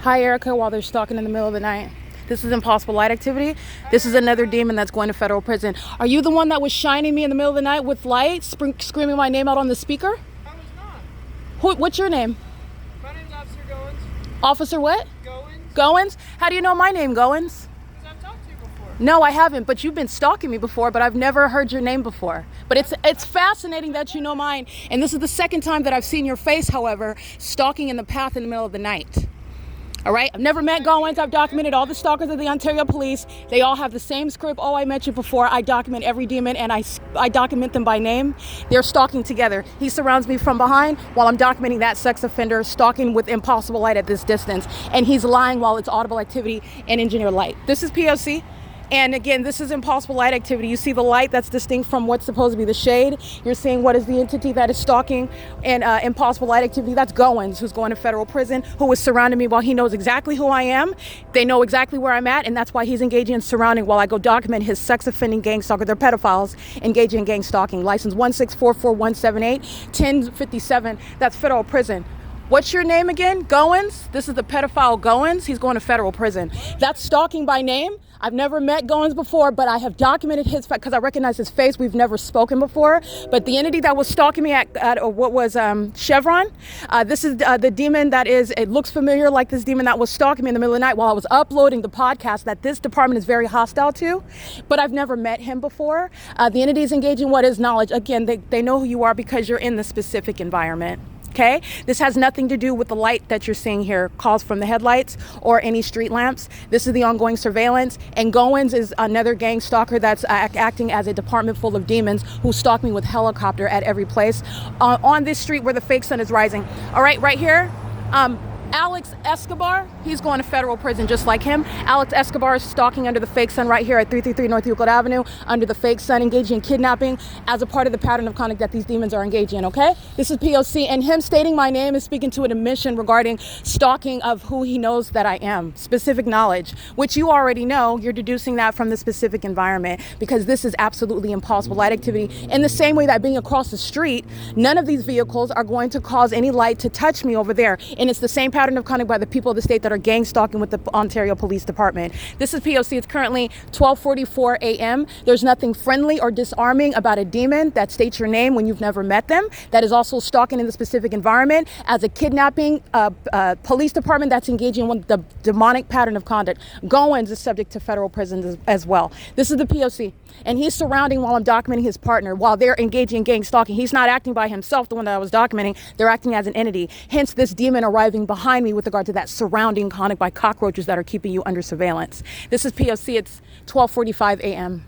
Hi, Erica, while they're stalking in the middle of the night. This is impossible light activity. This is another demon that's going to federal prison. Are you the one that was shining me in the middle of the night with light, screaming my name out on the speaker? I was not. What's your name? My name's Officer Goins. Officer what? Goins. Goins? How do you know my name, Goins? Because I've talked to you before. No, I haven't, but you've been stalking me before, but I've never heard your name before. But it's fascinating that you know mine. And this is the second time that I've seen your face, however, stalking in the path in the middle of the night. All right, I've never met Goins. I've documented all the stalkers of the Ontario Police. They all have the same script. Oh, I met you before. I document every demon and I document them by name. They're stalking together. He surrounds me from behind while I'm documenting that sex offender stalking with impossible light at this distance. And he's lying while it's audible activity and engineer light. This is P.O.C. And again, this is impossible light activity. You see the light that's distinct from what's supposed to be the shade. You're seeing what is the entity that is stalking and impossible light activity. That's Goins, who's going to federal prison, who is surrounding me while he knows exactly who I am. They know exactly where I'm at, and that's why he's engaging in surrounding while I go document his sex offending gang stalker. They're pedophiles engaging in gang stalking. License 1644178 1057. That's federal prison. What's your name again? Goins? This is the pedophile Goins. He's going to federal prison. That's stalking by name. I've never met Goins before, but I have documented his because I recognize his face. We've never spoken before. But the entity that was stalking me at what was Chevron, this is the demon that is, it looks familiar like this demon that was stalking me in the middle of the night while I was uploading the podcast that this department is very hostile to, but I've never met him before. The entity is engaging what is knowledge. Again, they know who you are because you're in the specific environment. Okay, this has nothing to do with the light that you're seeing here, calls from the headlights or any street lamps. This is the ongoing surveillance. And Goins is another gang stalker that's acting as a department full of demons who stalk me with helicopter at every place on this street where the fake sun is rising. All right, right here. Alex Escobar, he's going to federal prison just like him. Alex Escobar is stalking under the fake sun right here at 333 North Euclid Avenue, under the fake sun, engaging in kidnapping as a part of the pattern of conduct that these demons are engaging in, okay? This is P.O.C. and him stating my name is speaking to an admission regarding stalking of who he knows that I am, specific knowledge, which you already know. You're deducing that from the specific environment because this is absolutely impossible light activity. In the same way that being across the street, none of these vehicles are going to cause any light to touch me over there. And it's the same pattern of conduct by the people of the state that are gang stalking with the Ontario Police Department. This is P.O.C. It's currently 12:44 a.m. There's nothing friendly or disarming about a demon that states your name when you've never met them, that is also stalking in the specific environment as a kidnapping police department that's engaging in the demonic pattern of conduct. Goins is subject to federal prison as well. This is the P.O.C. and he's surrounding while I'm documenting his partner while they're engaging in gang stalking. He's not acting by himself, the one that I was documenting. They're acting as an entity. Hence this demon arriving behind me with regard to that surrounding conduct by cockroaches that are keeping you under surveillance. This is P.O.C. It's 12:45 a.m.